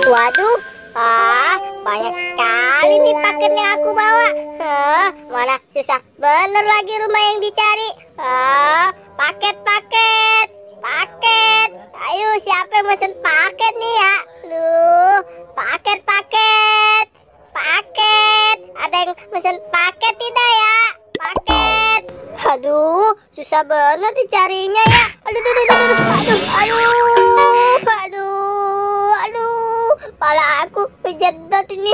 Waduh, banyak sekali nih paket yang aku bawa. Mana susah bener lagi rumah yang dicari. Paket. Ayo, siapa yang mesen paket nih ya? Paket. Ada yang mesen paket tidak ya? Paket. Aduh, susah banget dicarinya ya. Aduh. Pala aku kejedot ini.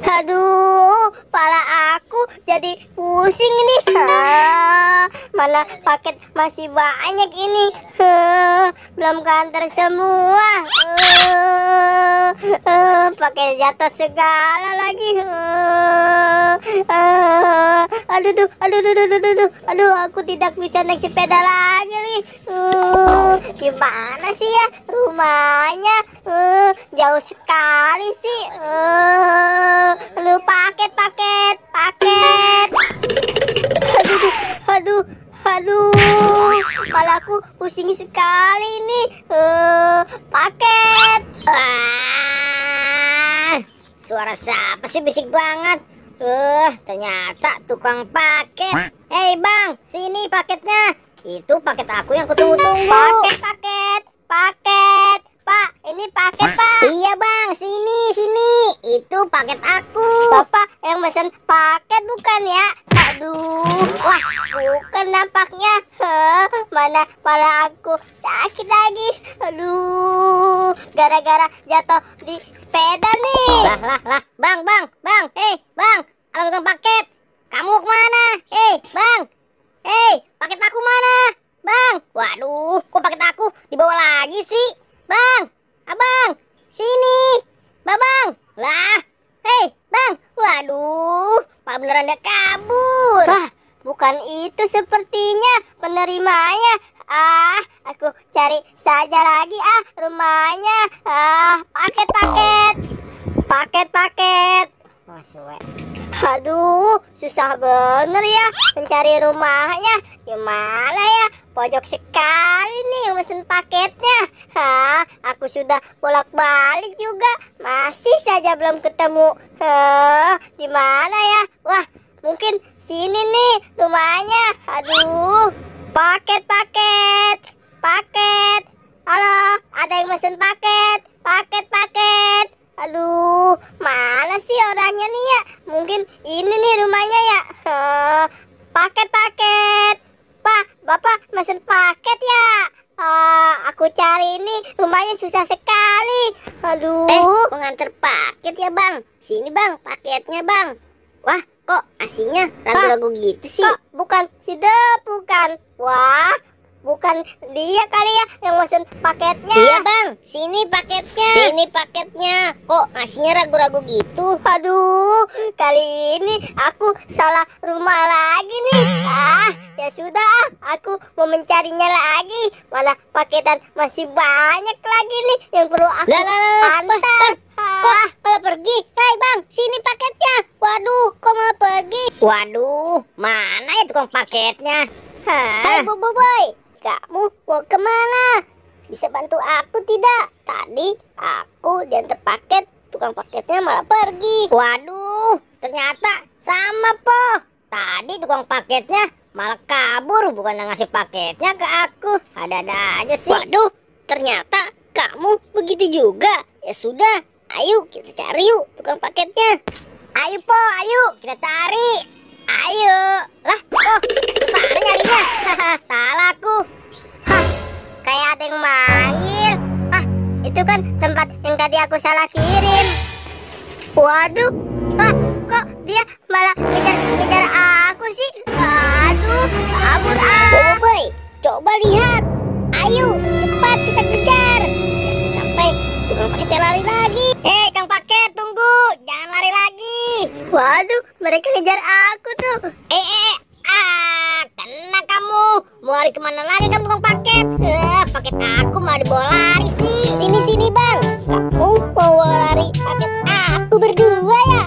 Aduh, pala aku jadi pusing nih. Mana paket masih banyak ini. Belum kantor semua. Pakai jatuh segala lagi. Aduh, aku tidak bisa naik sepeda lagi nih. Gimana sih ya rumahnya? Jauh sekali sih. Paket. Aduh, kepalaku pusing sekali nih. Paket. Suara siapa sih bisik banget? Ternyata tukang paket. Hei bang, sini paketnya. Itu paket aku yang kutunggu-tunggu. Paket. Pak, ini paket pak. Iya bang, sini. Itu paket aku. Bapak yang mesen paket bukan ya? Aduh, wah bukan nampaknya. Mana pala aku sakit lagi. Aduh, gara-gara jatuh di sepeda nih. Lah, bang. Hei bang, tukang paket. Kamu kemana? Hei bang. Paket aku mana? Bang, waduh, kok paket aku dibawa lagi sih? Bang, abang, sini, babang, lah, hei, bang, waduh, malah beneran dia kabur. Wah, bukan itu sepertinya penerimanya. Aku cari saja lagi rumahnya. Paket. Aduh, susah bener ya mencari rumahnya. Gimana ya? Pojok sekali nih yang mesen paketnya. Aku sudah bolak-balik juga, masih saja belum ketemu. Di mana ya? Wah, mungkin sini nih rumahnya. Aduh, paket. Halo, ada yang mesen paket. Aduh, mana sih orangnya nih ya? Mungkin ini nih rumahnya ya. Paket. Pak, Bapak mesen paket ya? Aku cari ini rumahnya susah sekali. Aduh. Pengantar paket ya bang. Sini bang, paketnya bang. Wah, kok aslinya ragu-ragu gitu sih? Bukan si bukan. Wah, bukan dia kali ya yang mesen paketnya. Iya bang, sini paketnya. Kok ngasihnya ragu-ragu gitu? Aduh, kali ini aku salah rumah lagi nih. Ya sudah, aku mau mencarinya lagi. Mana paketan masih banyak lagi nih yang perlu aku antar. Kok malah pergi? Hai bang, sini paketnya. Waduh, kok malah pergi? Waduh, mana ya tukang paketnya? Hai boy, kamu mau kemana? Bisa bantu aku tidak? Tadi aku diantar paket, tukang paketnya malah pergi. Waduh, ternyata sama po. Tadi tukang paketnya malah kabur, bukan ngasih paketnya ke aku. Ada-ada aja sih. Waduh, ternyata kamu begitu juga. Ya sudah, ayo kita cari yuk tukang paketnya. Ayo po, ayo kita cari. Ayo. Lah, oh, kesana nyarinya. Salah aku. Kayak ada yang manggil. Itu kan tempat yang tadi aku salah kirim. Waduh, kok dia malah ngejar aku sih? Aduh, kabur Boy, coba lihat. Ayo, cepat kita kejar. Jangan sampai tukang paketnya lari lagi. Kang paket, tunggu. Jangan lari lagi. Waduh, mereka ngejar aku tuh. Kena kamu. Mau lari kemana lagi kamu tukang paket? Paket aku malah dibawa lari sih. Sini bang, kamu mau lari paket aku berdua ya?